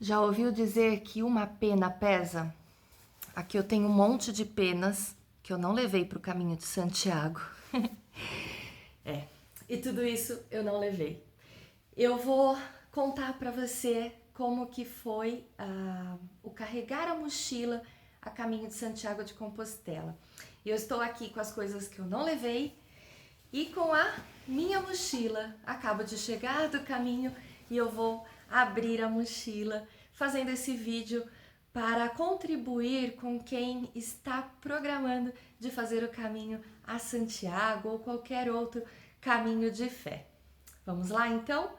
Já ouviu dizer que uma pena pesa? Aqui eu tenho um monte de penas que eu não levei para o caminho de Santiago. E tudo isso eu não levei. Eu vou contar para você como que foi o carregar a mochila a caminho de Santiago de Compostela. Eu estou aqui com as coisas que eu não levei e com a minha mochila. Acabo de chegar do caminho e eu vou abrir a mochila fazendo esse vídeo para contribuir com quem está programando de fazer o caminho a Santiago ou qualquer outro caminho de fé. Vamos lá então?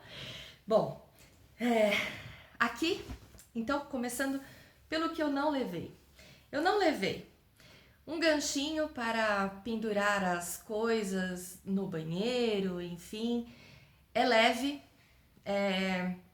Bom, aqui, então, começando pelo que eu não levei. Eu não levei um ganchinho para pendurar as coisas no banheiro, enfim. É leve,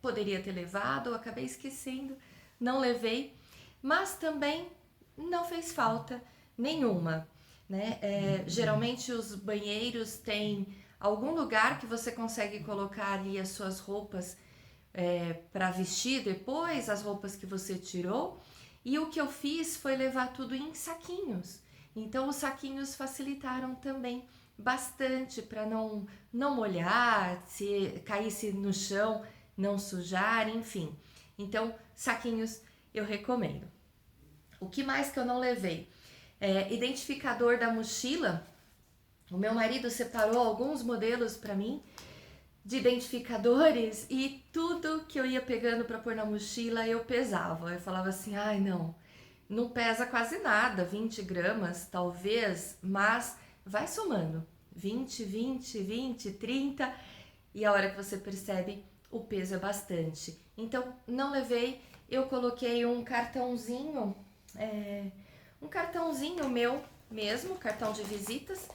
poderia ter levado, eu acabei esquecendo, não levei, mas também não fez falta nenhuma, né? Geralmente os banheiros têm algum lugar que você consegue colocar ali as suas roupas para vestir depois, as roupas que você tirou. E o que eu fiz foi levar tudo em saquinhos. Então os saquinhos facilitaram também bastante para não molhar, se caísse no chão, não sujar, enfim. Então, saquinhos eu recomendo. O que mais que eu não levei? Identificador da mochila. O meu marido separou alguns modelos para mim de identificadores e tudo que eu ia pegando para pôr na mochila eu pesava. Eu falava assim, ai não pesa quase nada, 20 gramas talvez, mas vai somando. 20, 20, 20, 30 e a hora que você percebe o peso é bastante. Então não levei, eu coloquei um cartãozinho meu mesmo, cartão de visitas,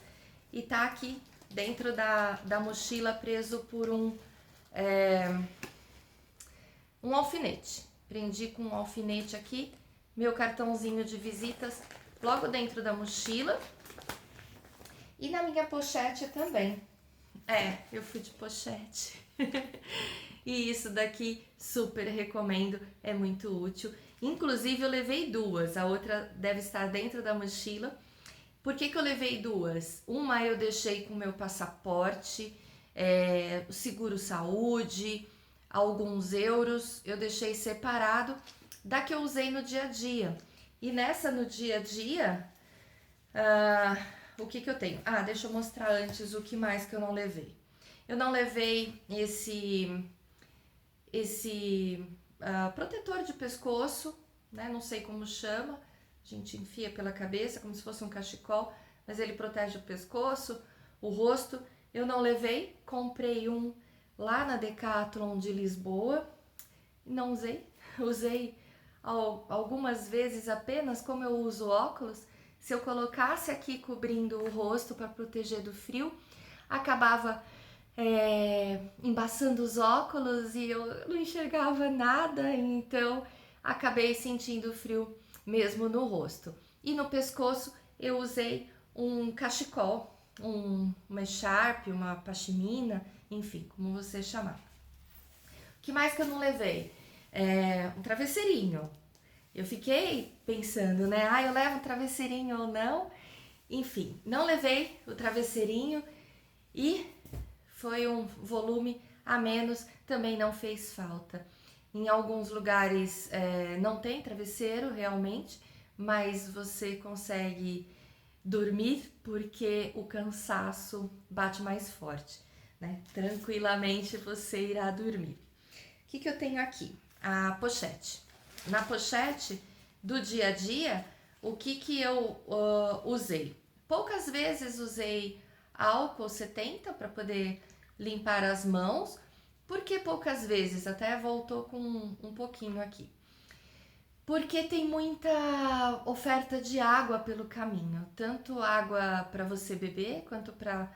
e tá aqui dentro da mochila preso por um alfinete. Prendi com um alfinete aqui, meu cartãozinho de visitas logo dentro da mochila e na minha pochete também. Eu fui de pochete. E isso daqui super recomendo, é muito útil. Inclusive eu levei duas, a outra deve estar dentro da mochila. Por que eu levei duas? Uma eu deixei com o meu passaporte, seguro saúde, alguns euros, eu deixei separado da que eu usei no dia a dia. E nessa no dia a dia, o que eu tenho? Deixa eu mostrar antes o que mais que eu não levei. Eu não levei esse protetor de pescoço, né? Não sei como chama, a gente enfia pela cabeça como se fosse um cachecol, mas ele protege o pescoço, o rosto. Eu não levei, comprei um lá na Decathlon de Lisboa, não usei, usei algumas vezes apenas, como eu uso óculos. Se eu colocasse aqui cobrindo o rosto para proteger do frio, acabava embaçando os óculos e eu não enxergava nada, então acabei sentindo frio mesmo no rosto. E no pescoço eu usei um cachecol, uma echarpe, uma pashmina, enfim, como você chamar. O que mais que eu não levei? Um travesseirinho. Eu fiquei pensando, né? Eu levo um travesseirinho ou não? Enfim, não levei o travesseirinho e foi um volume a menos, também não fez falta. Em alguns lugares não tem travesseiro realmente, mas você consegue dormir porque o cansaço bate mais forte, né? Tranquilamente você irá dormir. O que eu tenho aqui? A pochete. Na pochete do dia a dia, o que eu usei? Poucas vezes usei álcool 70 para poder limpar as mãos, porque poucas vezes, até voltou com um pouquinho aqui. Porque tem muita oferta de água pelo caminho, tanto água para você beber quanto para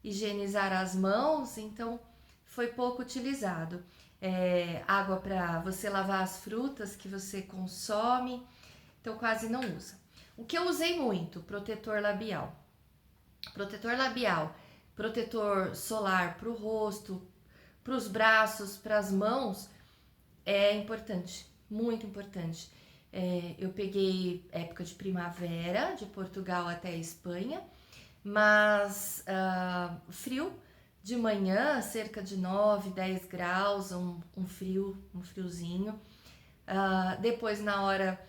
higienizar as mãos, então foi pouco utilizado. Água para você lavar as frutas que você consome, então quase não usa. O que eu usei muito, protetor labial. Protetor labial, protetor solar para o rosto, para os braços, para as mãos, é importante. muito importante. Eu peguei época de primavera, de Portugal até a Espanha, mas frio de manhã, cerca de 9, 10 graus, um friozinho. Depois, na hora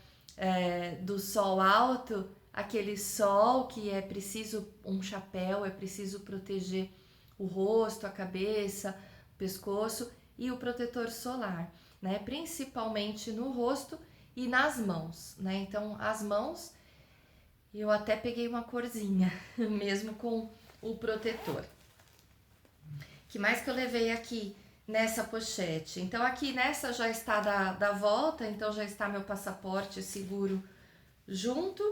do sol alto, aquele sol que é preciso um chapéu, é preciso proteger o rosto, a cabeça, o pescoço e o protetor solar, né? Principalmente no rosto e nas mãos, né? Então, as mãos, eu até peguei uma corzinha, mesmo com o protetor. Que mais que eu levei aqui nessa pochete? Então, aqui nessa já está da volta, então já está meu passaporte seguro junto,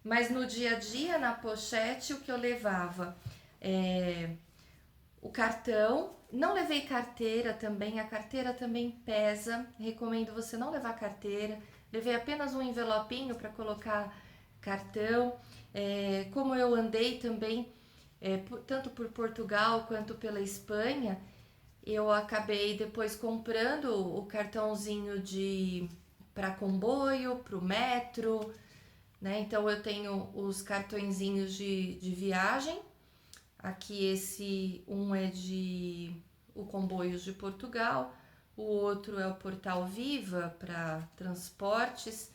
mas no dia a dia, na pochete, o que eu levava o cartão. Não levei carteira também, a carteira também pesa, recomendo você não levar carteira. Levei apenas um envelopinho para colocar cartão. Como eu andei também, tanto por Portugal quanto pela Espanha, eu acabei depois comprando o cartãozinho para comboio, para o metro, né? Então eu tenho os cartõezinhos de viagem. Aqui esse é de o Comboios de Portugal, o outro é o Portal Viva para transportes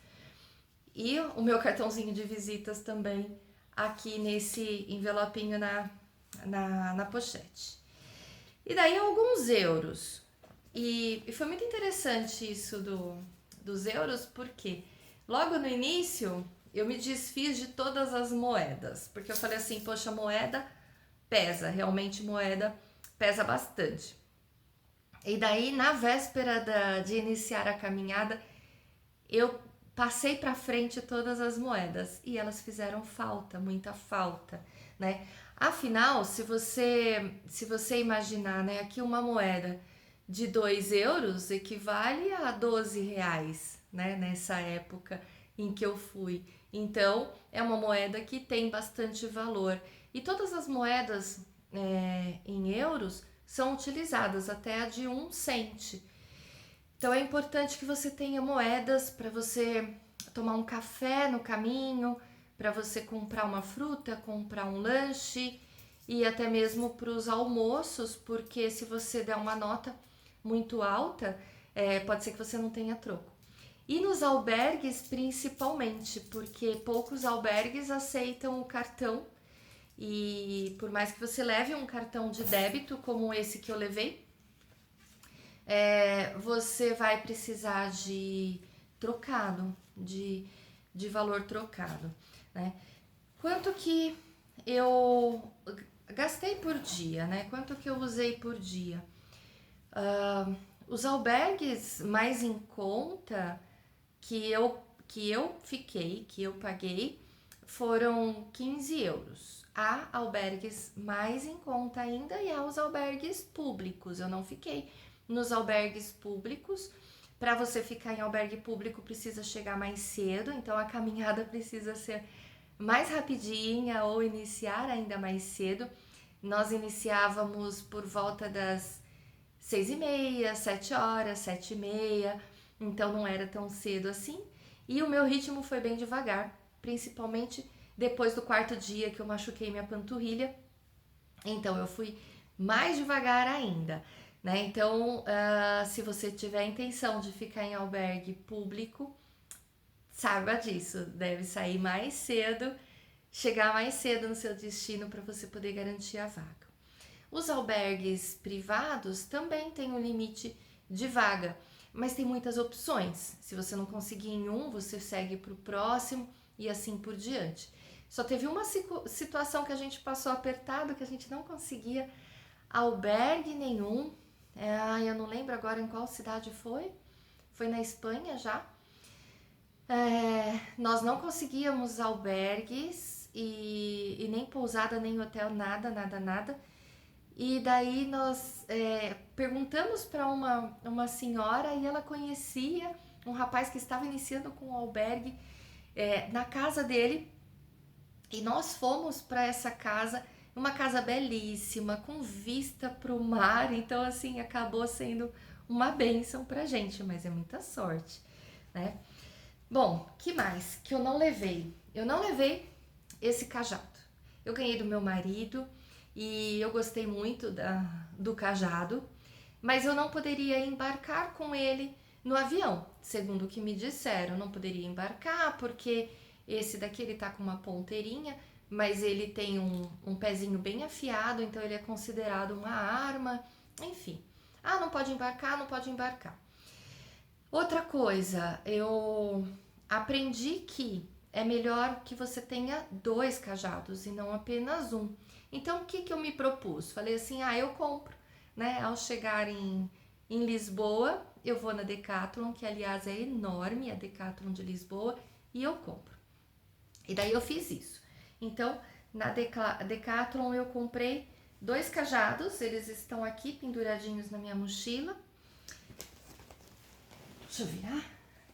e o meu cartãozinho de visitas também aqui nesse envelopinho na pochete. E daí alguns euros. E foi muito interessante isso dos euros, porque logo no início eu me desfiz de todas as moedas, porque eu falei assim, poxa, moeda pesa, realmente moeda pesa bastante. E daí, na véspera de iniciar a caminhada, eu passei para frente todas as moedas e elas fizeram falta, muita falta, né? Afinal, se você imaginar, né, aqui uma moeda de 2 euros equivale a 12 reais, né, nessa época em que eu fui. Então, é uma moeda que tem bastante valor. E todas as moedas em euros são utilizadas, até a de 1 cento. Então é importante que você tenha moedas para você tomar um café no caminho, para você comprar uma fruta, comprar um lanche e até mesmo para os almoços, porque se você der uma nota muito alta, pode ser que você não tenha troco. E nos albergues principalmente, porque poucos albergues aceitam o cartão. E por mais que você leve um cartão de débito, como esse que eu levei, você vai precisar de trocado, de valor trocado, né? Quanto que eu gastei por dia, né? Quanto que eu usei por dia? Os albergues mais em conta que eu fiquei, que eu paguei, foram 15 euros. Há albergues mais em conta ainda e há os albergues públicos. Eu não fiquei nos albergues públicos. Para você ficar em albergue público precisa chegar mais cedo, então a caminhada precisa ser mais rapidinha ou iniciar ainda mais cedo. Nós iniciávamos por volta das 6h30, 7h, 7h30, então não era tão cedo assim. E o meu ritmo foi bem devagar, principalmente depois do 4º dia que eu machuquei minha panturrilha, então eu fui mais devagar ainda, né? Então, se você tiver a intenção de ficar em albergue público, saiba disso, deve sair mais cedo, chegar mais cedo no seu destino para você poder garantir a vaga. Os albergues privados também têm um limite de vaga, mas tem muitas opções. Se você não conseguir em um, você segue para o próximo e assim por diante. Só teve uma situação que a gente passou apertado, que a gente não conseguia albergue nenhum. Eu não lembro agora em qual cidade foi. Foi na Espanha já. Nós não conseguíamos albergues e nem pousada, nem hotel, nada. E daí nós perguntamos para uma senhora e ela conhecia um rapaz que estava iniciando com o albergue na casa dele. E nós fomos para essa casa, uma casa belíssima, com vista para o mar. Então, assim, acabou sendo uma bênção para a gente, mas é muita sorte. né? Bom, que mais que eu não levei? Eu não levei esse cajado. Eu ganhei do meu marido e eu gostei muito do cajado, mas eu não poderia embarcar com ele no avião, segundo o que me disseram. Eu não poderia embarcar porque esse daqui ele tá com uma ponteirinha, mas ele tem um pezinho bem afiado, então ele é considerado uma arma, enfim. Ah, não pode embarcar, não pode embarcar. Outra coisa, eu aprendi que é melhor que você tenha 2 cajados e não apenas um. Então, o que eu me propus? Falei assim, eu compro, né? Ao chegar em Lisboa, eu vou na Decathlon, que aliás é enorme, a Decathlon de Lisboa, e eu compro. E daí eu fiz isso. Então, na Decathlon eu comprei 2 cajados, eles estão aqui penduradinhos na minha mochila. Deixa eu virar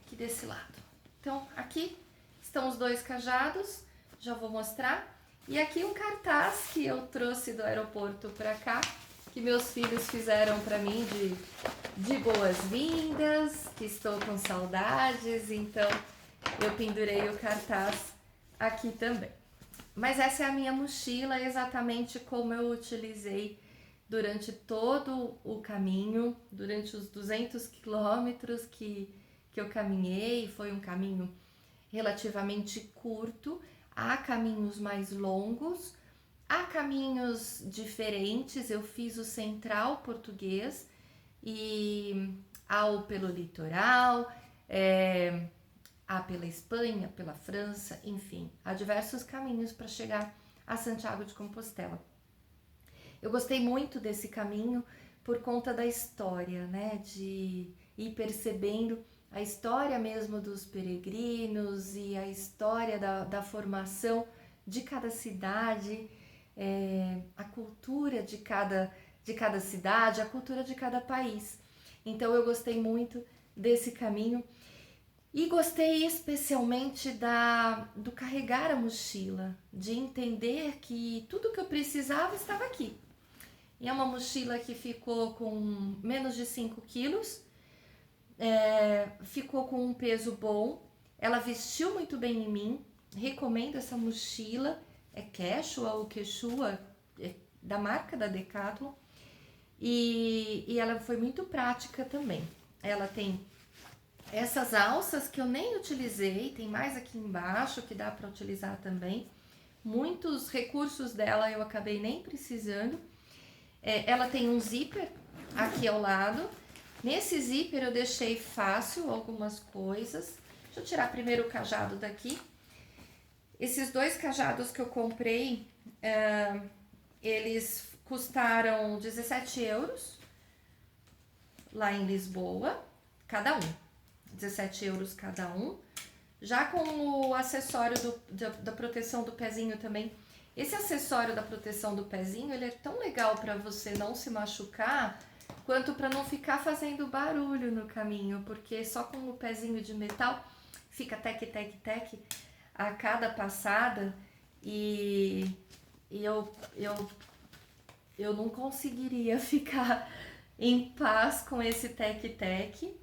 aqui desse lado. Então, aqui estão os 2 cajados, já vou mostrar. E aqui um cartaz que eu trouxe do aeroporto para cá, que meus filhos fizeram para mim de boas-vindas, que estou com saudades, então eu pendurei o cartaz aqui também. Mas essa é a minha mochila, exatamente como eu utilizei durante todo o caminho, durante os 200 quilômetros que eu caminhei. Foi um caminho relativamente curto, há caminhos mais longos, há caminhos diferentes. Eu fiz o central português e há o pelo litoral, há pela Espanha, pela França, enfim, há diversos caminhos para chegar a Santiago de Compostela. Eu gostei muito desse caminho por conta da história, né? De ir percebendo a história mesmo dos peregrinos e a história da formação de cada cidade, a cultura de cada cidade, a cultura de cada país. Então eu gostei muito desse caminho e gostei especialmente do carregar a mochila, de entender que tudo que eu precisava estava aqui. E é uma mochila que ficou com menos de 5 quilos, ficou com um peso bom, ela vestiu muito bem em mim, recomendo essa mochila, é Quechua ou Quechua, da marca da Decathlon, e ela foi muito prática também. Ela tem essas alças que eu nem utilizei, tem mais aqui embaixo que dá para utilizar também. Muitos recursos dela eu acabei nem precisando. Ela tem um zíper aqui ao lado. Nesse zíper eu deixei fácil algumas coisas. Deixa eu tirar primeiro o cajado daqui. Esses 2 cajados que eu comprei, eles custaram 17 euros lá em Lisboa, cada um. 17 euros cada um. Já com o acessório da proteção do pezinho também. Esse acessório da proteção do pezinho, ele é tão legal para você não se machucar, quanto para não ficar fazendo barulho no caminho, porque só com o pezinho de metal fica tec, tec, tec a cada passada e eu não conseguiria ficar em paz com esse tec, tec.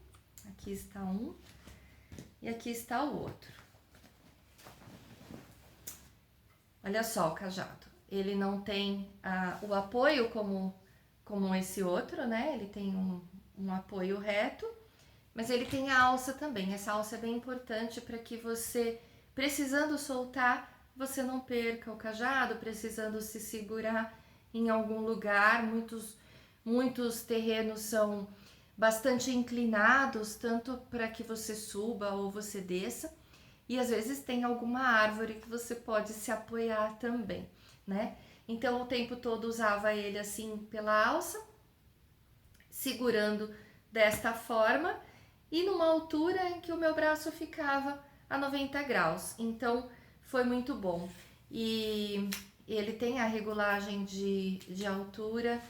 Aqui está um e aqui está o outro. Olha só o cajado, ele não tem o apoio como esse outro, né? Ele tem um apoio reto, mas ele tem a alça também. Essa alça é bem importante para que você, precisando soltar, você não perca o cajado, precisando se segurar em algum lugar. Muitos terrenos são bastante inclinados, tanto para que você suba ou você desça. E às vezes tem alguma árvore que você pode se apoiar também, né? Então o tempo todo usava ele assim pela alça, segurando desta forma e numa altura em que o meu braço ficava a 90 graus. Então foi muito bom. E ele tem a regulagem de altura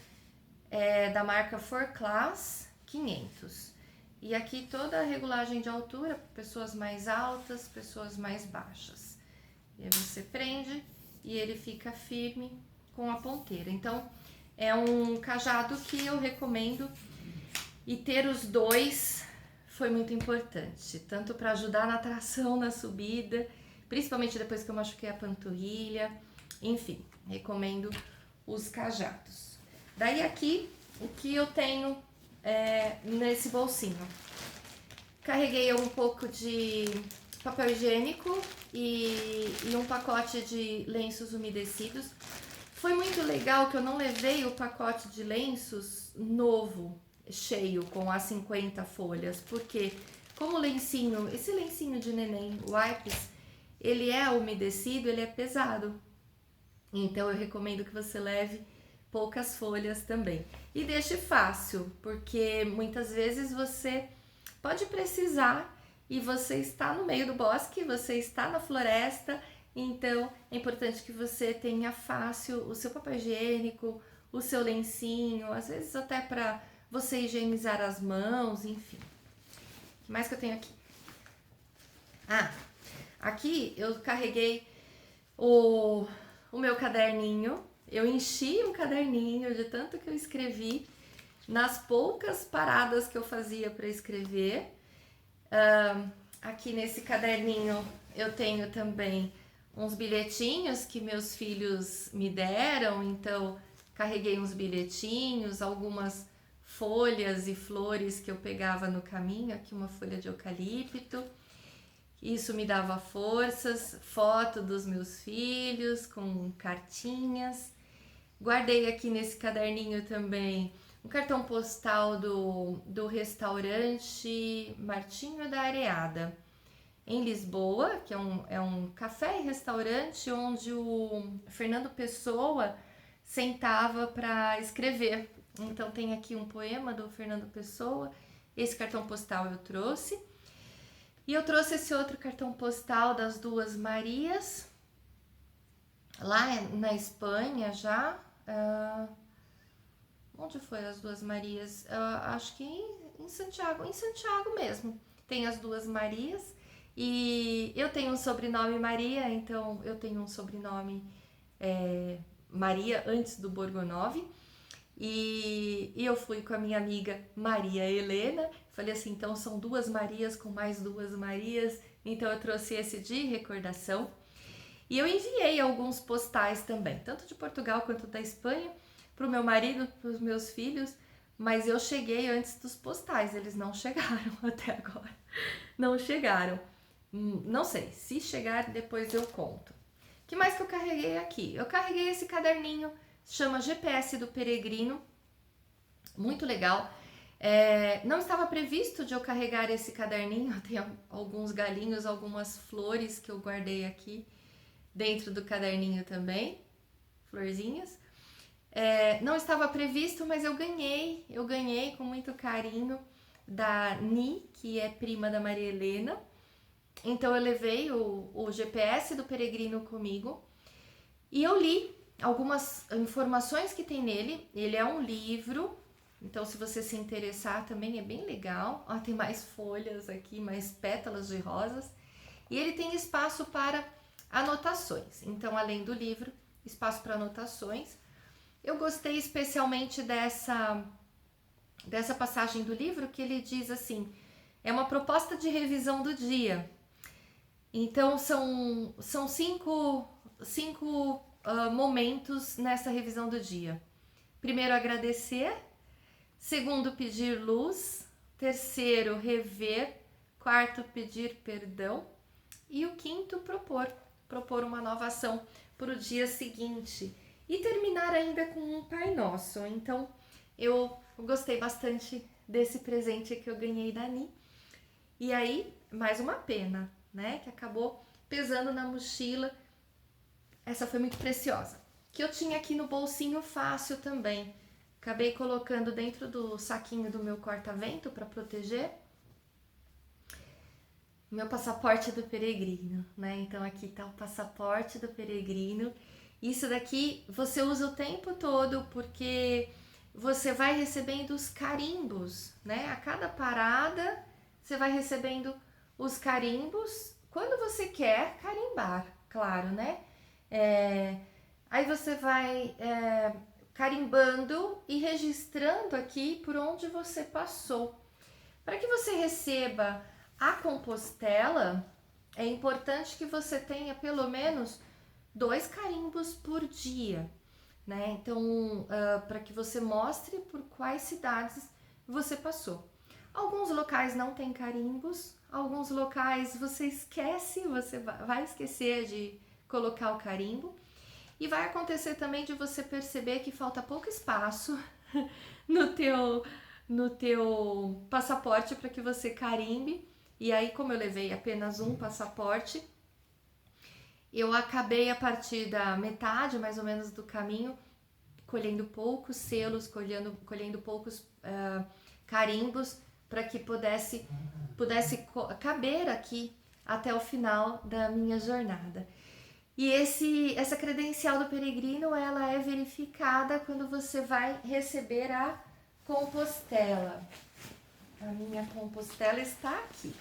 da marca 4Class 500. E aqui toda a regulagem de altura, pessoas mais altas, pessoas mais baixas. E aí você prende e ele fica firme com a ponteira. Então, é um cajado que eu recomendo. E ter os 2 foi muito importante, tanto para ajudar na tração, na subida, principalmente depois que eu machuquei a panturrilha. Enfim, recomendo os cajados. Daí aqui, o que eu tenho nesse bolsinho? Carreguei um pouco de papel higiênico e um pacote de lenços umedecidos. Foi muito legal que eu não levei o pacote de lenços novo, cheio, com as 50 folhas, porque como lencinho, esse lencinho de neném, wipes, ele é umedecido, ele é pesado. Então eu recomendo que você leve poucas folhas também. E deixe fácil, porque muitas vezes você pode precisar e você está no meio do bosque, você está na floresta, então é importante que você tenha fácil o seu papel higiênico, o seu lencinho, às vezes até para você higienizar as mãos, enfim. O que mais que eu tenho aqui? Aqui eu carreguei o meu caderninho. Eu enchi um caderninho de tanto que eu escrevi nas poucas paradas que eu fazia para escrever. Aqui nesse caderninho eu tenho também uns bilhetinhos que meus filhos me deram, então carreguei uns bilhetinhos, algumas folhas e flores que eu pegava no caminho, aqui uma folha de eucalipto. Isso me dava forças, foto dos meus filhos com cartinhas. Guardei aqui nesse caderninho também um cartão postal do restaurante Martinho da Areada, em Lisboa, que é um café e restaurante onde o Fernando Pessoa sentava para escrever. Então tem aqui um poema do Fernando Pessoa, esse cartão postal eu trouxe. E eu trouxe esse outro cartão postal das Duas Marias, lá na Espanha já. Onde foi as Duas Marias? Acho que em Santiago mesmo. Tem as Duas Marias. E eu tenho um sobrenome Maria, então eu tenho um sobrenome Maria antes do Borgonov. E eu fui com a minha amiga Maria Helena, falei assim, então são duas Marias com mais duas Marias, então eu trouxe esse de recordação. E eu enviei alguns postais também, tanto de Portugal quanto da Espanha, para o meu marido, para os meus filhos, mas eu cheguei antes dos postais, eles não chegaram até agora, não chegaram. Não sei, se chegar depois eu conto. O que mais que eu carreguei aqui? Eu carreguei esse caderninho, chama GPS do Peregrino, muito legal. Não estava previsto de eu carregar esse caderninho, tem alguns galinhos, algumas flores que eu guardei aqui dentro do caderninho também, florzinhas. Não estava previsto, mas eu ganhei com muito carinho da Ni, que é prima da Maria Helena. Então eu levei o GPS do Peregrino comigo e eu li algumas informações que tem nele. Ele é um livro, então se você se interessar também é bem legal. Tem mais folhas aqui, mais pétalas de rosas. E ele tem espaço para anotações. Então, além do livro, espaço para anotações. Eu gostei especialmente dessa passagem do livro que ele diz assim, é uma proposta de revisão do dia. Então, são cinco momentos nessa revisão do dia. Primeiro, agradecer. Segundo, pedir luz. Terceiro, rever. Quarto, pedir perdão. E o quinto, propor uma nova ação para o dia seguinte. E terminar ainda com um Pai Nosso. Então, eu gostei bastante desse presente que eu ganhei da Ni. E aí, mais uma pena, né? Que acabou pesando na mochila. Essa foi muito preciosa. Que eu tinha aqui no bolsinho fácil também. Acabei colocando dentro do saquinho do meu corta-vento para proteger. Meu passaporte do peregrino, né? Então aqui tá o passaporte do peregrino. Isso daqui você usa o tempo todo porque você vai recebendo os carimbos, né? A cada parada você vai recebendo os carimbos quando você quer carimbar, claro, né? Aí você vai carimbando e registrando aqui por onde você passou. Para que você receba a Compostela, é importante que você tenha pelo menos 2 carimbos por dia, né? Então, para que você mostre por quais cidades você passou. Alguns locais não tem carimbos, alguns locais você esquece, você vai esquecer de colocar o carimbo. E vai acontecer também de você perceber que falta pouco espaço no teu passaporte para que você carimbe. E aí, como eu levei apenas um passaporte, eu acabei a partir da metade, mais ou menos, do caminho, colhendo poucos selos, colhendo poucos carimbos, para que pudesse caber aqui até o final da minha jornada. E essa credencial do peregrino, ela é verificada quando você vai receber a Compostela. A minha Compostela está aqui.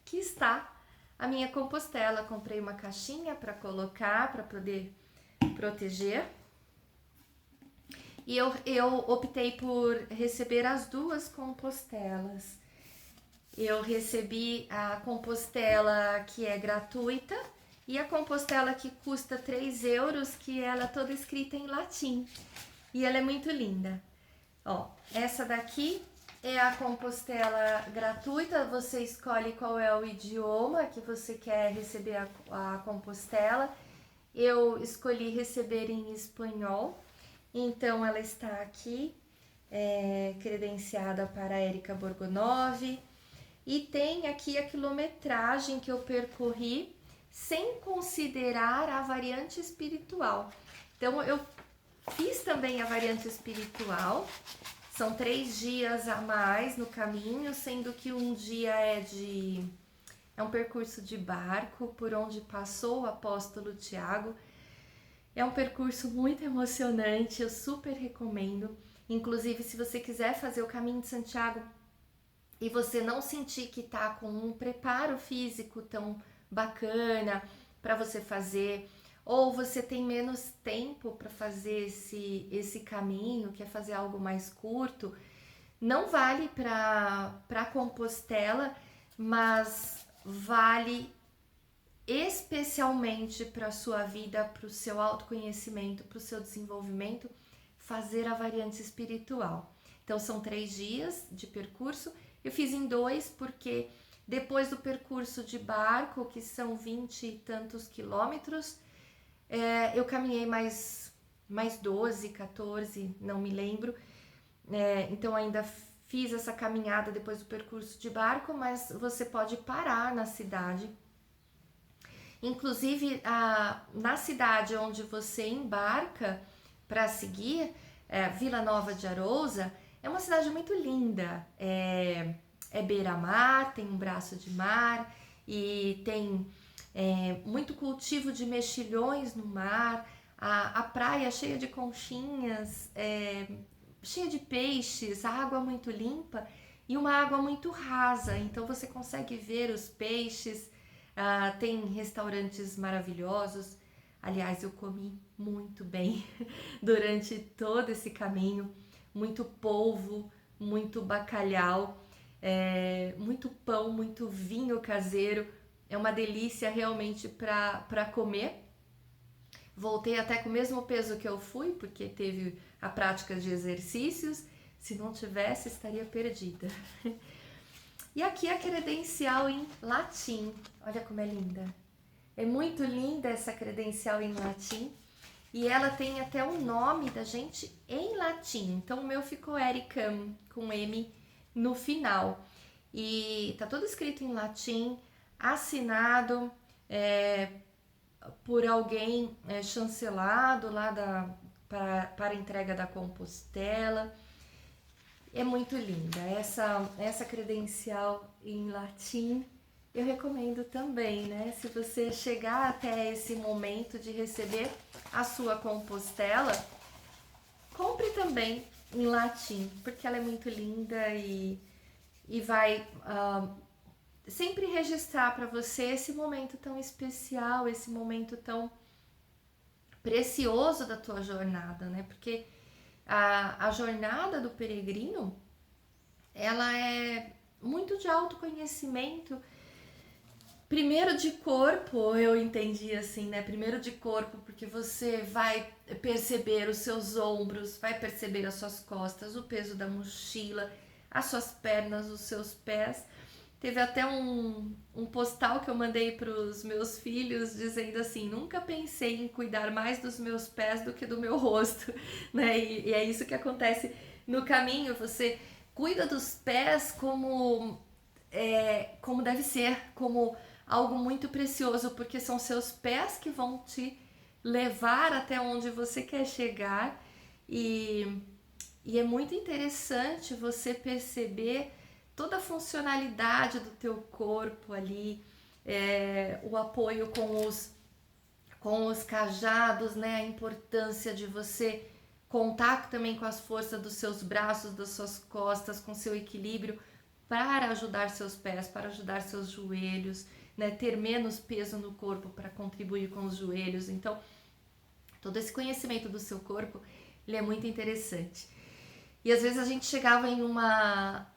Aqui está a minha Compostela. Comprei uma caixinha para colocar, para poder proteger. E eu optei por receber as 2 Compostelas. Eu recebi a Compostela que é gratuita e a Compostela que custa 3 euros, que ela é toda escrita em latim. E ela é muito linda. Ó, essa daqui é a Compostela gratuita. Você escolhe qual é o idioma que você quer receber a Compostela. Eu escolhi receber em espanhol. Então, ela está aqui, credenciada para Érica Borgonov. E tem aqui a quilometragem que eu percorri, sem considerar a variante espiritual. Então, eu fiz também a variante espiritual. São 3 dias a mais no caminho, sendo que um dia é um percurso de barco por onde passou o apóstolo Tiago. É um percurso muito emocionante, eu super recomendo. Inclusive, se você quiser fazer o caminho de Santiago e você não sentir que tá com um preparo físico tão bacana para você fazer, ou você tem menos tempo para fazer esse caminho, quer fazer algo mais curto, não vale para Compostela, mas vale especialmente para a sua vida, para o seu autoconhecimento, para o seu desenvolvimento, fazer a variante espiritual. Então são 3 dias de percurso, eu fiz em 2 porque depois do percurso de barco, que são 20 e tantos quilômetros, eu caminhei mais 12, 14, não me lembro, então ainda fiz essa caminhada depois do percurso de barco, mas você pode parar na cidade. Inclusive, na cidade onde você embarca para seguir, Vila Nova de Arousa, é uma cidade muito linda. É beira-mar, tem um braço de mar e tem muito cultivo de mexilhões no mar. A praia cheia de conchinhas, cheia de peixes, a água muito limpa e uma água muito rasa. Então você consegue ver os peixes. Tem restaurantes maravilhosos. Aliás, eu comi muito bem durante todo esse caminho. Muito polvo, muito bacalhau, muito pão, muito vinho caseiro. É uma delícia realmente para comer. Voltei até com o mesmo peso que eu fui, porque teve a prática de exercícios. Se não tivesse, estaria perdida. E aqui a credencial em latim. Olha como é linda. É muito linda essa credencial em latim. E ela tem até o nome da gente em latim. Então o meu ficou Érica com M no final. E tá tudo escrito em latim, assinado por alguém chancelado lá para a entrega da Compostela. É muito linda. Essa credencial em latim eu recomendo também, né? Se você chegar até esse momento de receber a sua Compostela, compre também em latim, porque ela é muito linda e vai sempre registrar para você esse momento tão especial, esse momento tão precioso da tua jornada, né? Porque a jornada do peregrino, ela é muito de autoconhecimento. Primeiro de corpo, eu entendi assim, né? Primeiro de corpo, porque você vai perceber os seus ombros, vai perceber as suas costas, o peso da mochila, as suas pernas, os seus pés. Teve até um postal que eu mandei para os meus filhos dizendo assim: nunca pensei em cuidar mais dos meus pés do que do meu rosto, né? E é isso que acontece no caminho. Você cuida dos pés como deve ser, como algo muito precioso, porque são seus pés que vão te levar até onde você quer chegar. E, e é muito interessante você perceber toda a funcionalidade do teu corpo ali, o apoio com os cajados, né? A importância de você contar também com as forças dos seus braços, das suas costas, com seu equilíbrio para ajudar seus pés, para ajudar seus joelhos, né? Ter menos peso no corpo para contribuir com os joelhos. Então, todo esse conhecimento do seu corpo, ele é muito interessante. E às vezes a gente chegava em uma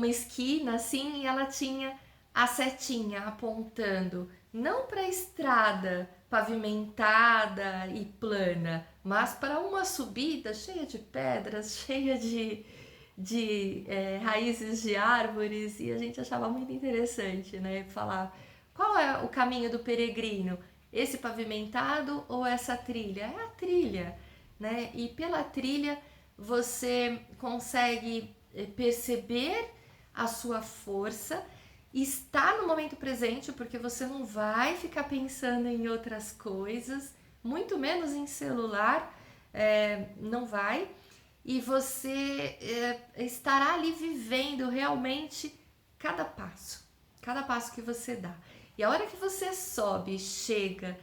esquina assim e ela tinha a setinha apontando não para a estrada pavimentada e plana, mas para uma subida cheia de pedras, cheia de raízes de árvores, e a gente achava muito interessante, né? Falar qual é o caminho do peregrino, esse pavimentado ou essa trilha? É a trilha, né? E pela trilha você consegue perceber a sua força, estar no momento presente, porque você não vai ficar pensando em outras coisas, muito menos em celular, não vai, e você estará ali vivendo realmente cada passo que você dá. E a hora que você sobe, chega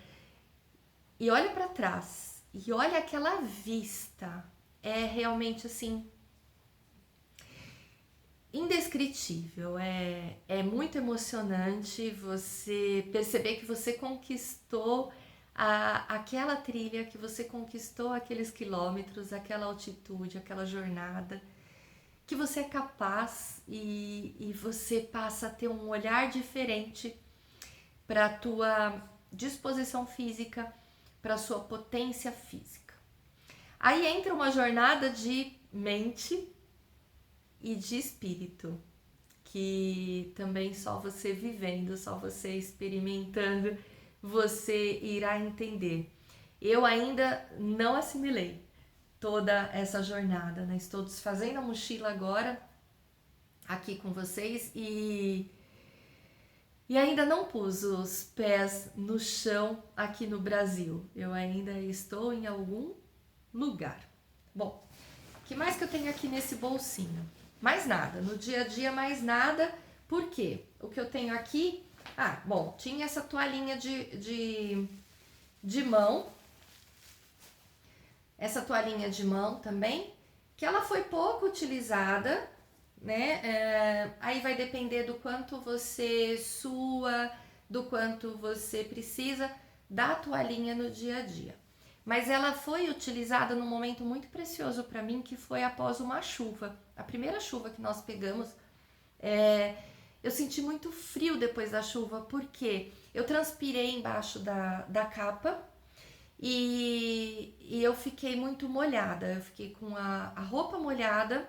e olha para trás e olha aquela vista, é realmente assim indescritível, é muito emocionante você perceber que você conquistou aquela trilha, que você conquistou aqueles quilômetros, aquela altitude, aquela jornada, que você é capaz e você passa a ter um olhar diferente para a tua disposição física, para a sua potência física. Aí entra uma jornada de mente e de espírito, que também só você vivendo, só você experimentando, você irá entender. Eu ainda não assimilei toda essa jornada, né? Estou desfazendo a mochila agora aqui com vocês e ainda não pus os pés no chão aqui no Brasil. Eu ainda estou em algum lugar. Bom, o que mais que eu tenho aqui nesse bolsinho? Mais nada, no dia a dia mais nada. Por quê? O que eu tenho aqui... bom, tinha essa toalhinha de mão. Essa toalhinha de mão também, que ela foi pouco utilizada, né? Aí vai depender do quanto você sua, do quanto você precisa da toalhinha no dia a dia. Mas ela foi utilizada num momento muito precioso para mim, que foi após uma chuva. A primeira chuva que nós pegamos, eu senti muito frio depois da chuva, porque eu transpirei embaixo da capa e eu fiquei muito molhada. Eu fiquei com a roupa molhada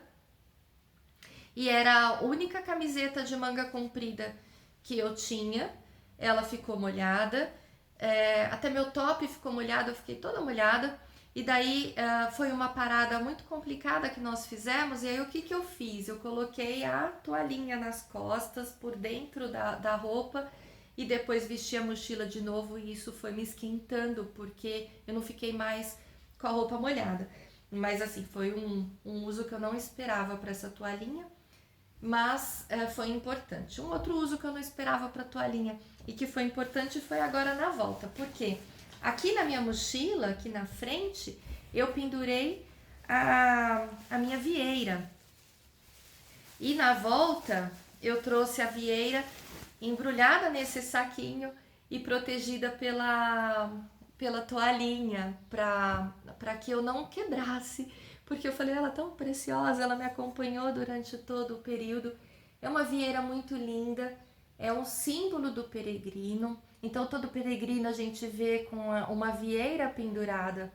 e era a única camiseta de manga comprida que eu tinha. Ela ficou molhada. Até meu top ficou molhado, eu fiquei toda molhada. E daí foi uma parada muito complicada que nós fizemos. E aí o que eu fiz? Eu coloquei a toalhinha nas costas, por dentro da roupa, e depois vesti a mochila de novo. E isso foi me esquentando, porque eu não fiquei mais com a roupa molhada. Mas assim, foi um uso que eu não esperava para essa toalhinha, mas foi importante. Um outro uso que eu não esperava para a toalhinha e que foi importante foi agora na volta, porque aqui na minha mochila, aqui na frente, eu pendurei a minha vieira, e na volta eu trouxe a vieira embrulhada nesse saquinho e protegida pela toalhinha, para que eu não quebrasse, porque eu falei, ela é tão preciosa, ela me acompanhou durante todo o período. É uma vieira muito linda, é um símbolo do peregrino. Então todo peregrino a gente vê com uma vieira pendurada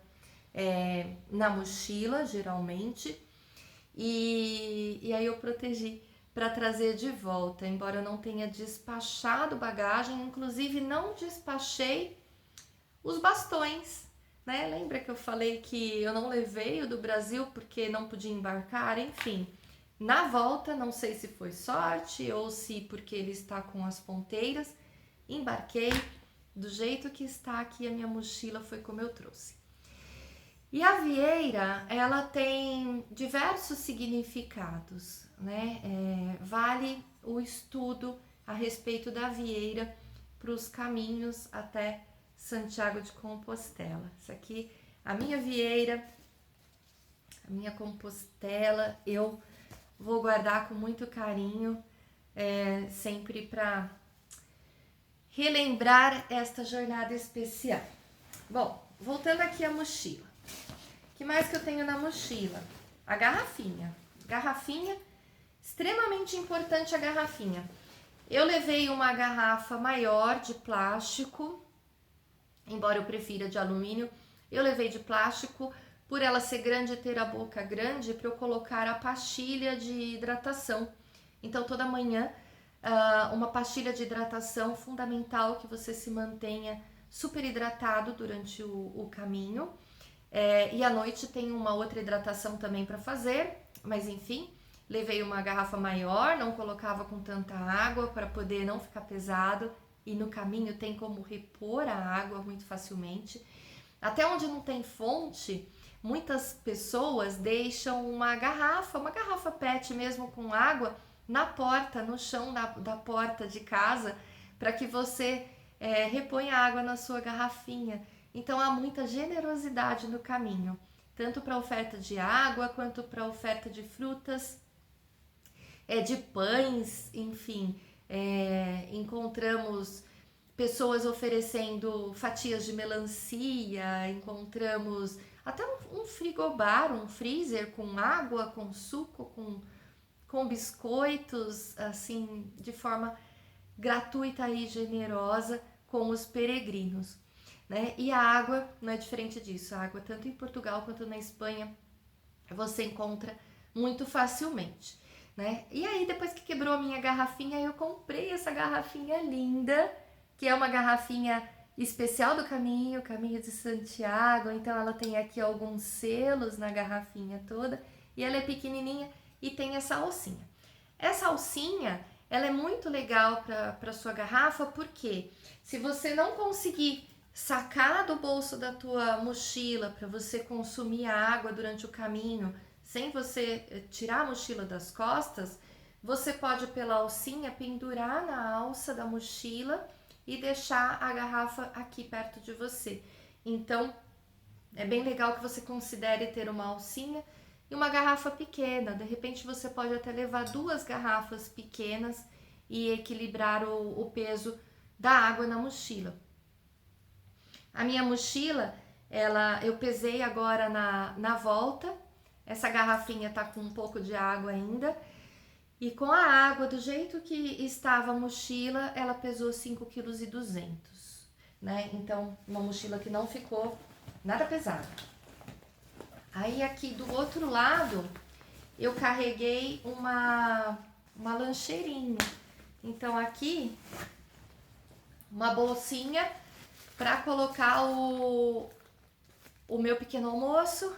na mochila, geralmente. E aí eu protegi para trazer de volta, embora eu não tenha despachado bagagem, inclusive não despachei os bastões, né? Lembra que eu falei que eu não levei o do Brasil porque não podia embarcar? Enfim, na volta, não sei se foi sorte ou se porque ele está com as ponteiras, embarquei do jeito que está aqui a minha mochila, foi como eu trouxe. E a vieira, ela tem diversos significados, né? Vale o estudo a respeito da vieira para os caminhos até Santiago de Compostela. Isso aqui, a minha vieira, a minha Compostela, eu vou guardar com muito carinho, sempre para relembrar esta jornada especial. Bom, voltando aqui à mochila. O que mais que eu tenho na mochila? A garrafinha. Garrafinha, extremamente importante a garrafinha. Eu levei uma garrafa maior de plástico, embora eu prefira de alumínio. Eu levei de plástico, por ela ser grande e ter a boca grande, para eu colocar a pastilha de hidratação. Então, toda manhã, uma pastilha de hidratação fundamental, que você se mantenha super hidratado durante o caminho. E à noite tem uma outra hidratação também para fazer, mas enfim, levei uma garrafa maior, não colocava com tanta água para poder não ficar pesado, e no caminho tem como repor a água muito facilmente. Até onde não tem fonte, muitas pessoas deixam uma garrafa PET mesmo com água na porta, no chão da porta de casa, para que você reponha água na sua garrafinha. Então há muita generosidade no caminho, tanto para oferta de água quanto para oferta de frutas, de pães, enfim. Encontramos pessoas oferecendo fatias de melancia, encontramos até um frigobar, um freezer com água, com suco, com biscoitos, assim, de forma gratuita e generosa com os peregrinos. Né? E a água não é diferente disso. A água, tanto em Portugal quanto na Espanha, você encontra muito facilmente. Né? E aí, depois que quebrou a minha garrafinha, eu comprei essa garrafinha linda, que é uma garrafinha especial do Caminho de Santiago. Então, ela tem aqui alguns selos na garrafinha toda, e ela é pequenininha e tem essa alcinha. Essa alcinha, ela é muito legal para sua garrafa, porque se você não conseguir sacar do bolso da tua mochila para você consumir a água durante o caminho, sem você tirar a mochila das costas, você pode pela alcinha pendurar na alça da mochila e deixar a garrafa aqui perto de você. Então, é bem legal que você considere ter uma alcinha e uma garrafa pequena. De repente você pode até levar 2 garrafas pequenas e equilibrar o peso da água na mochila. A minha mochila, eu pesei agora na volta. Essa garrafinha tá com um pouco de água ainda. E com a água, do jeito que estava a mochila, ela pesou 5,2 kg, né? Então, uma mochila que não ficou nada pesada. Aí aqui do outro lado, eu carreguei uma lancheirinha. Então aqui, uma bolsinha para colocar o meu pequeno almoço,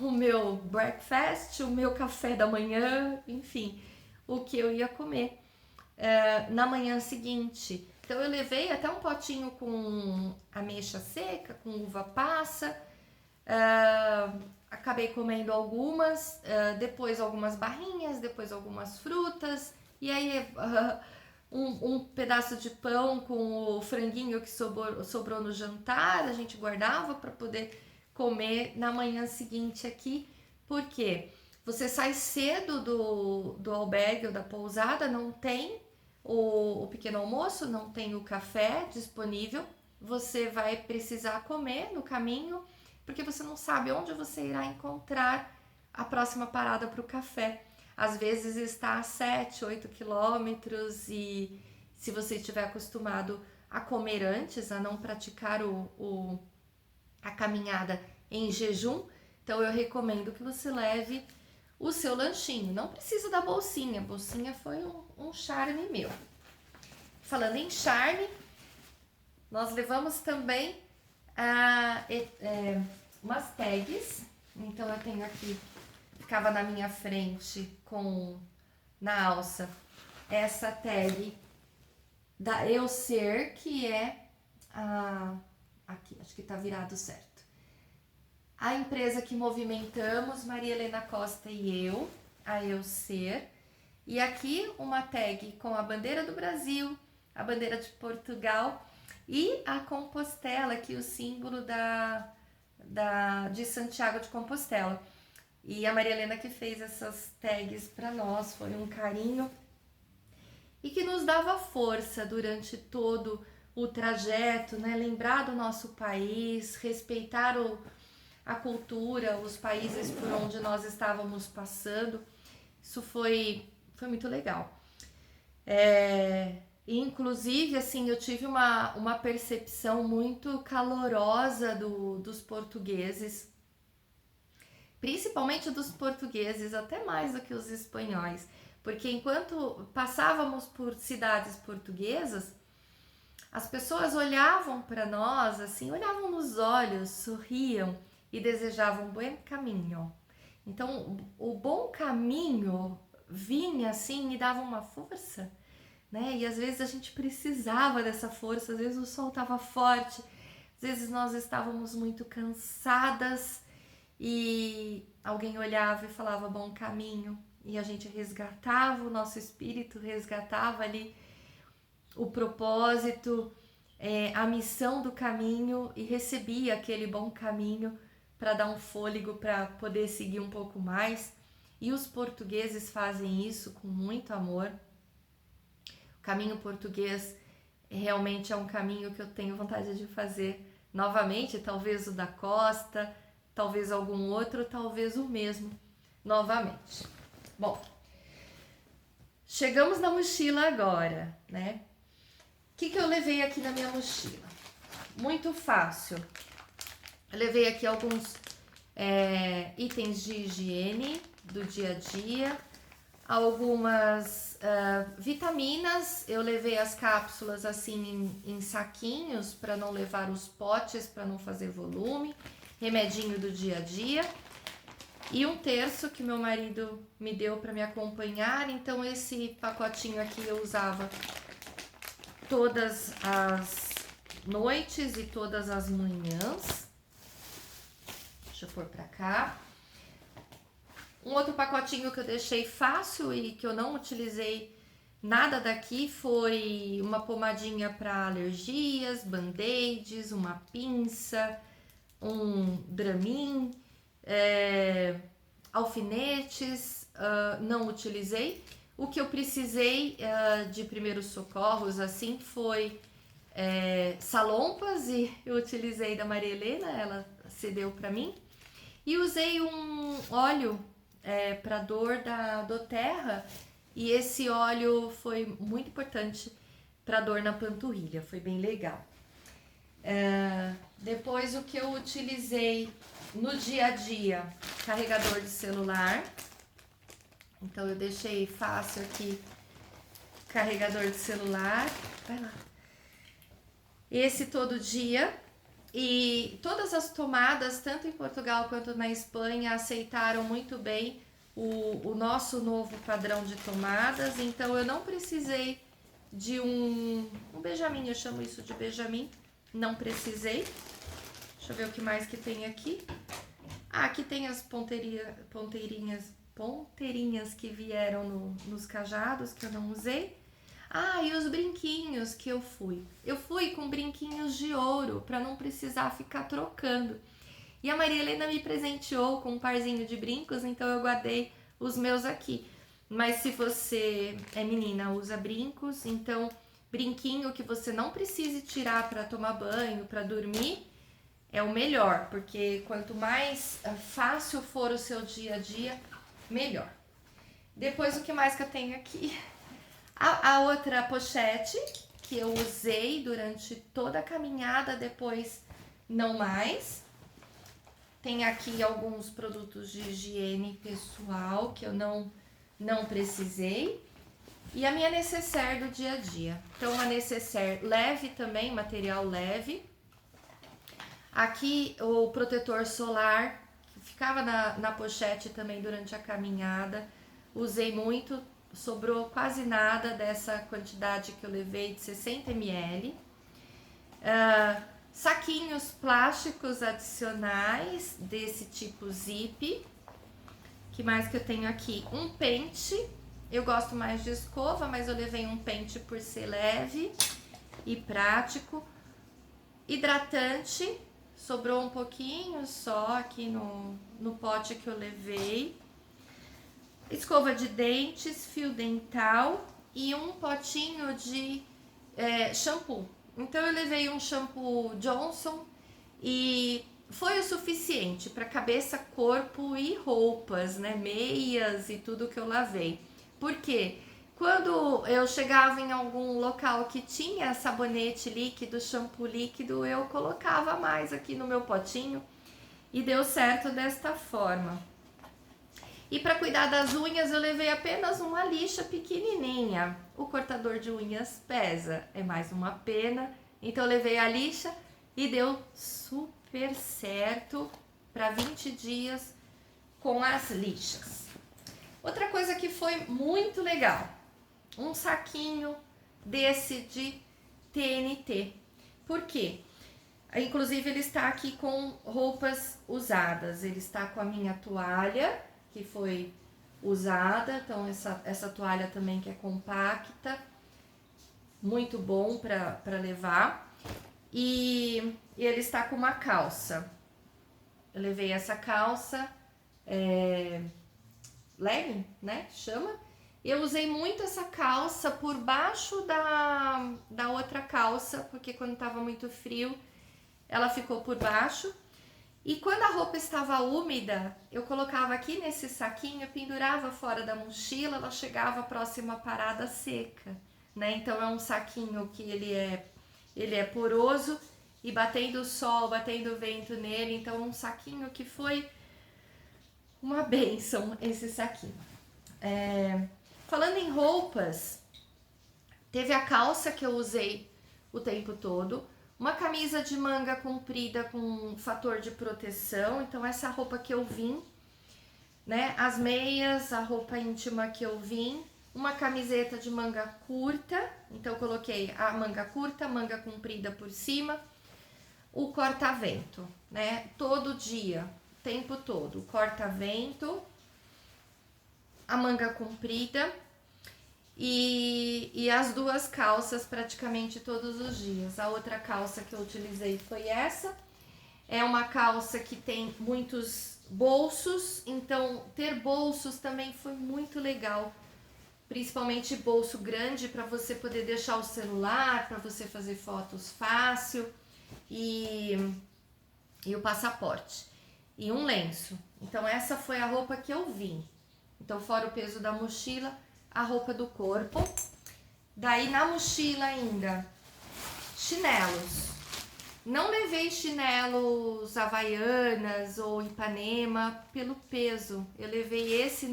o meu breakfast, o meu café da manhã, enfim, o que eu ia comer na manhã seguinte. Então eu levei até um potinho com ameixa seca, com uva passa, acabei comendo algumas, depois algumas barrinhas, depois algumas frutas, e aí um pedaço de pão com o franguinho que sobrou no jantar, a gente guardava para poder comer na manhã seguinte aqui, porque você sai cedo do albergue ou da pousada, não tem o pequeno almoço, não tem o café disponível, você vai precisar comer no caminho, porque você não sabe onde você irá encontrar a próxima parada para o café. Às vezes está a 7, 8 quilômetros e se você estiver acostumado a comer antes, a não praticar a caminhada em jejum, então eu recomendo que você leve o seu lanchinho. Não precisa da bolsinha, a bolsinha foi um charme meu. Falando em charme, nós levamos também umas tags. Então eu tenho aqui, ficava na minha frente na alça, essa tag da Eu Ser, que é aqui, acho que tá virado certo. A empresa que movimentamos, Maria Helena Costa e eu, a Eu Ser. E aqui uma tag com a bandeira do Brasil, a bandeira de Portugal e a Compostela, aqui o símbolo de Santiago de Compostela. E a Maria Helena que fez essas tags para nós, foi um carinho e que nos dava força durante todo o trajeto, né? Lembrar do nosso país, respeitar a cultura, os países por onde nós estávamos passando. Isso foi muito legal. Inclusive, assim, eu tive uma percepção muito calorosa dos portugueses, principalmente dos portugueses, até mais do que os espanhóis, porque enquanto passávamos por cidades portuguesas, as pessoas olhavam para nós, assim, olhavam nos olhos, sorriam e desejavam bom caminho. Então, o bom caminho vinha assim e dava uma força, né? E às vezes a gente precisava dessa força, às vezes o sol estava forte, às vezes nós estávamos muito cansadas e alguém olhava e falava bom caminho e a gente resgatava o nosso espírito, resgatava ali o propósito, a missão do caminho e recebia aquele bom caminho para dar um fôlego para poder seguir um pouco mais. E os portugueses fazem isso com muito amor. O caminho português realmente é um caminho que eu tenho vontade de fazer novamente, talvez o da Costa, talvez algum outro, talvez o mesmo novamente. Bom, chegamos na mochila agora, né? O que eu levei aqui na minha mochila? Muito fácil. Eu levei aqui alguns itens de higiene do dia a dia, algumas vitaminas. Eu levei as cápsulas assim em saquinhos para não levar os potes, para não fazer volume, remedinho do dia a dia e um terço que meu marido me deu para me acompanhar. Então esse pacotinho aqui eu usava todas as noites e todas as manhãs. Deixa eu pôr pra cá. Um outro pacotinho que eu deixei fácil e que eu não utilizei nada daqui foi uma pomadinha para alergias, band-aids, uma pinça, um Dramin, alfinetes, não utilizei. O que eu precisei de primeiros socorros assim foi salompas e eu utilizei da Maria Helena, ela cedeu para mim. E usei um óleo para dor da doTERRA e esse óleo foi muito importante para dor na panturrilha, foi bem legal. Depois o que eu utilizei no dia a dia, carregador de celular. Então eu deixei fácil aqui, carregador de celular, vai lá. Esse todo dia. E todas as tomadas, tanto em Portugal quanto na Espanha, aceitaram muito bem o nosso novo padrão de tomadas. Então eu não precisei de um Benjamin, eu chamo isso de Benjamin, não precisei. Deixa eu ver o que mais que tem aqui. Aqui tem as ponteirinhas que vieram nos cajados, que eu não usei. E os brinquinhos que eu fui. Eu fui com brinquinhos de ouro, para não precisar ficar trocando. E a Maria Helena me presenteou com um parzinho de brincos, então eu guardei os meus aqui. Mas se você é menina, usa brincos, então brinquinho que você não precise tirar para tomar banho, para dormir, é o melhor, porque quanto mais fácil for o seu dia a dia, melhor. Depois, o que mais que eu tenho aqui? A outra pochete que eu usei durante toda a caminhada, depois não mais. Tem aqui alguns produtos de higiene pessoal que eu não precisei. E a minha necessaire do dia a dia. Então, uma necessaire leve também, material leve. Aqui o protetor solar, que ficava na pochete também durante a caminhada. Usei muito, sobrou quase nada dessa quantidade que eu levei de 60 ml. Saquinhos plásticos adicionais desse tipo zip. Que mais que eu tenho aqui? Um pente. Eu gosto mais de escova, mas eu levei um pente por ser leve e prático. Hidratante, sobrou um pouquinho só aqui no pote que eu levei. Escova de dentes, fio dental e um potinho de shampoo. Então eu levei um shampoo Johnson e foi o suficiente para cabeça, corpo e roupas, né? Meias e tudo que eu lavei. Por quê? Quando eu chegava em algum local que tinha sabonete líquido, shampoo líquido, eu colocava mais aqui no meu potinho e deu certo desta forma. E para cuidar das unhas eu levei apenas uma lixa pequenininha. O cortador de unhas pesa, é mais uma pena. Então eu levei a lixa e deu super certo para 20 dias com as lixas. Outra coisa que foi muito legal, um saquinho desse de TNT. Por quê? Inclusive ele está aqui com roupas usadas. Ele está com a minha toalha, que foi usada. Então essa toalha também que é compacta. Muito bom para levar. E ele está com uma calça. Eu levei essa calça, legging, né? Chama. Eu usei muito essa calça por baixo da outra calça, porque quando estava muito frio, ela ficou por baixo. E quando a roupa estava úmida, eu colocava aqui nesse saquinho, pendurava fora da mochila, ela chegava próxima à parada seca, né? Então é um saquinho que ele é poroso e batendo sol, batendo vento nele, então um saquinho que foi uma bênção esse saquinho. Falando em roupas, teve a calça que eu usei o tempo todo, uma camisa de manga comprida com fator de proteção, então essa roupa que eu vim, né? As meias, a roupa íntima que eu vim, uma camiseta de manga curta, então eu coloquei a manga curta, manga comprida por cima, o corta-vento, né? Todo dia, o tempo todo, o corta-vento, a manga comprida e as duas calças praticamente todos os dias. A outra calça que eu utilizei foi essa. É uma calça que tem muitos bolsos, então ter bolsos também foi muito legal. Principalmente bolso grande para você poder deixar o celular, para você fazer fotos fácil e o passaporte. E um lenço. Então essa foi a roupa que eu vim. Então fora o peso da mochila, a roupa do corpo. Daí na mochila ainda, chinelos. Não levei chinelos Havaianas ou Ipanema pelo peso. Eu levei esse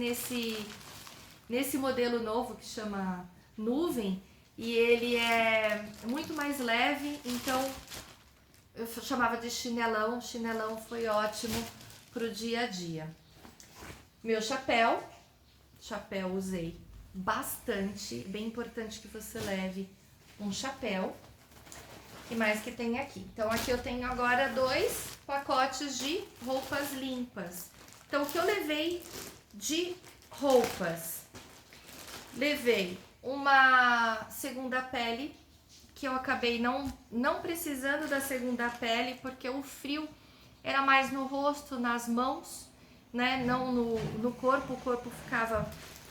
nesse modelo novo que chama Nuvem. E ele é muito mais leve, então eu chamava de chinelão. Chinelão foi ótimo pro dia a dia. Meu chapéu usei bastante, bem importante que você leve um chapéu. O que mais que tem aqui? Então aqui eu tenho agora 2 pacotes de roupas limpas. Então o que eu levei de roupas? Levei uma segunda pele, que eu acabei não precisando da segunda pele, porque o frio era mais no rosto, nas mãos, né? Não no corpo, o corpo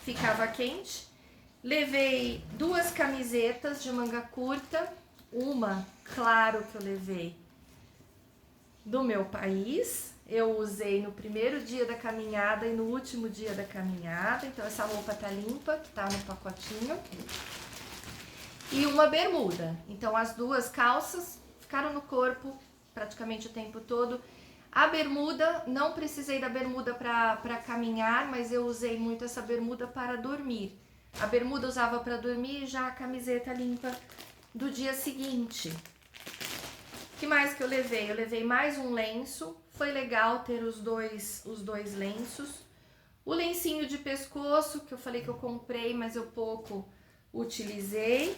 ficava quente. Levei 2 camisetas de manga curta, uma, claro que eu levei do meu país. Eu usei no primeiro dia da caminhada e no último dia da caminhada. Então essa roupa tá limpa, que tá no pacotinho. E uma bermuda. Então as duas calças ficaram no corpo praticamente o tempo todo. A bermuda, não precisei da bermuda para caminhar, mas eu usei muito essa bermuda para dormir. A bermuda eu usava para dormir e já a camiseta limpa do dia seguinte. O que mais que eu levei? Eu levei mais um lenço. Foi legal ter os dois lenços. O lencinho de pescoço, que eu falei que eu comprei, mas eu pouco utilizei.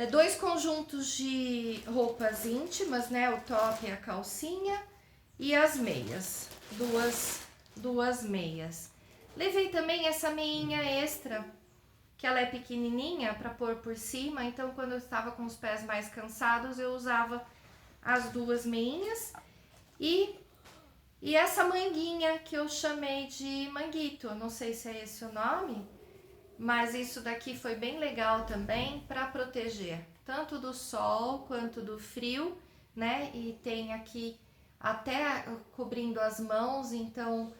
2 conjuntos de roupas íntimas, né? O top e a calcinha. E as meias. Duas meias. Levei também essa meinha extra, que ela é pequenininha, para pôr por cima. Então, quando eu estava com os pés mais cansados, eu usava as duas meinhas. E essa manguinha que eu chamei de manguito. Eu não sei se é esse o nome, mas isso daqui foi bem legal também para proteger tanto do sol quanto do frio, né? E tem aqui até cobrindo as mãos, então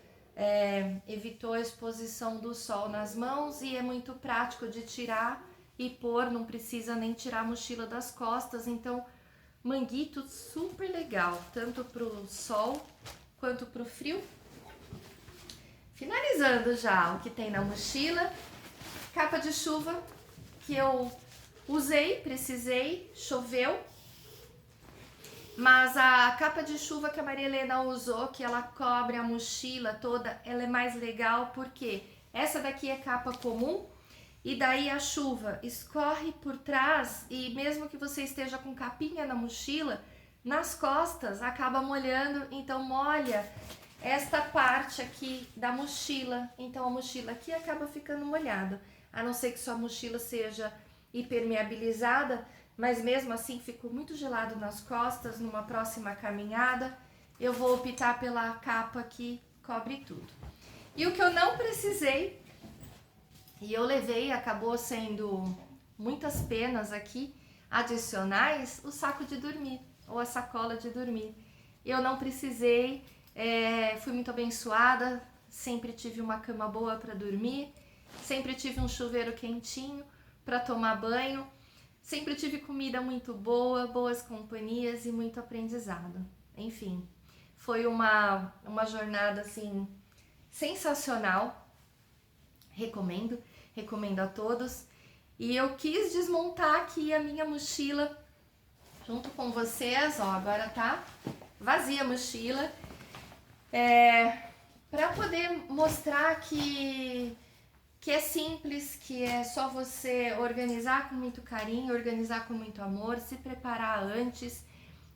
evitou a exposição do sol nas mãos e é muito prático de tirar e pôr, não precisa nem tirar a mochila das costas. Então, manguito super legal, tanto pro sol quanto pro frio. Finalizando já o que tem na mochila, capa de chuva que eu usei, precisei, choveu. Mas a capa de chuva que a Maria Helena usou, que ela cobre a mochila toda, ela é mais legal porque essa daqui é capa comum e daí a chuva escorre por trás e mesmo que você esteja com capinha na mochila, nas costas acaba molhando, então molha esta parte aqui da mochila. Então a mochila aqui acaba ficando molhada, a não ser que sua mochila seja impermeabilizada. Mas mesmo assim ficou muito gelado nas costas. Numa próxima caminhada eu vou optar pela capa que cobre tudo. E o que eu não precisei, e eu levei, acabou sendo muitas penas aqui adicionais, o saco de dormir, ou a sacola de dormir. Eu não precisei, fui muito abençoada, sempre tive uma cama boa para dormir, sempre tive um chuveiro quentinho para tomar banho. Sempre tive comida muito boa, boas companhias e muito aprendizado. Enfim, foi uma jornada assim sensacional. Recomendo a todos. E eu quis desmontar aqui a minha mochila junto com vocês. Ó, agora tá vazia a mochila. Para poder mostrar que é simples, que é só você organizar com muito carinho, organizar com muito amor, se preparar antes,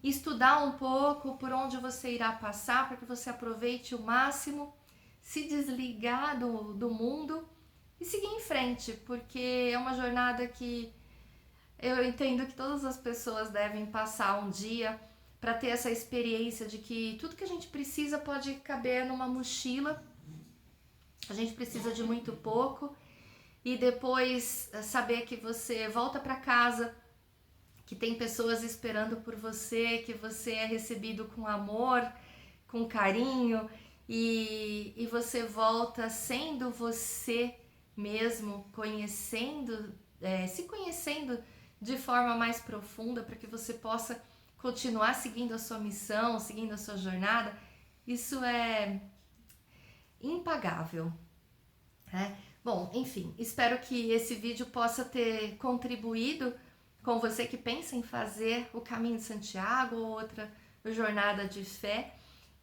estudar um pouco por onde você irá passar para que você aproveite o máximo, se desligar do mundo e seguir em frente, porque é uma jornada que eu entendo que todas as pessoas devem passar um dia para ter essa experiência de que tudo que a gente precisa pode caber numa mochila. A gente precisa de muito pouco e depois saber que você volta para casa, que tem pessoas esperando por você, que você é recebido com amor, com carinho e você volta sendo você mesmo, se conhecendo de forma mais profunda para que você possa continuar seguindo a sua missão, seguindo a sua jornada. Isso é impagável, né? Bom, enfim, espero que esse vídeo possa ter contribuído com você que pensa em fazer o Caminho de Santiago ou outra jornada de fé.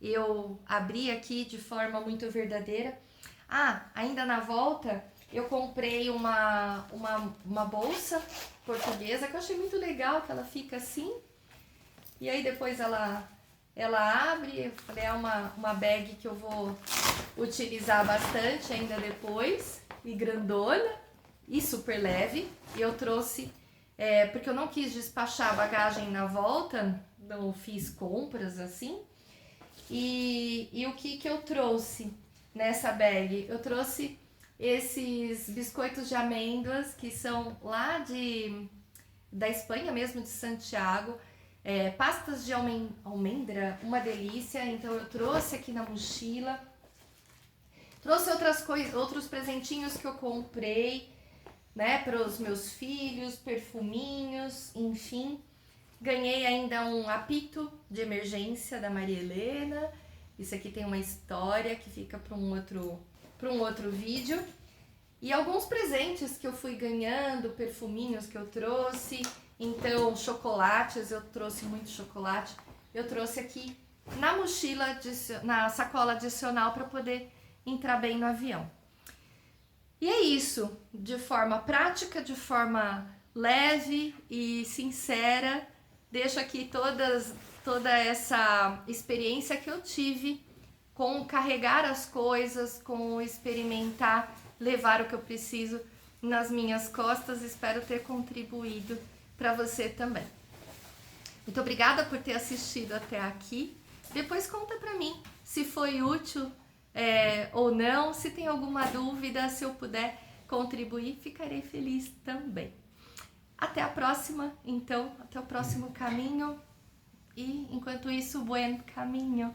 Eu abri aqui de forma muito verdadeira. Ainda na volta eu comprei uma bolsa portuguesa que eu achei muito legal, que ela fica assim e aí depois ela abre. Eu falei, é uma bag que eu vou utilizar bastante ainda depois, e grandona e super leve. E eu trouxe, porque eu não quis despachar a bagagem na volta, não fiz compras assim. E o que eu trouxe nessa bag? Eu trouxe esses biscoitos de amêndoas que são lá da Espanha mesmo, de Santiago. pastas de almendra, uma delícia, então eu trouxe aqui na mochila. Trouxe outros presentinhos que eu comprei, né, para os meus filhos, perfuminhos, enfim. Ganhei ainda um apito de emergência da Maria Helena. Isso aqui tem uma história que fica para um outro vídeo. E alguns presentes que eu fui ganhando, perfuminhos que eu trouxe. Então, chocolates, eu trouxe muito chocolate. Eu trouxe aqui na mochila, na sacola adicional para poder entrar bem no avião. E é isso, de forma prática, de forma leve e sincera, deixo aqui toda essa experiência que eu tive com carregar as coisas, com experimentar, levar o que eu preciso nas minhas costas. Espero ter contribuído para você também. Muito obrigada por ter assistido até aqui. Depois conta para mim se foi útil ou não, se tem alguma dúvida, se eu puder contribuir, ficarei feliz também. Até a próxima, então, até o próximo caminho. E enquanto isso, buen caminho.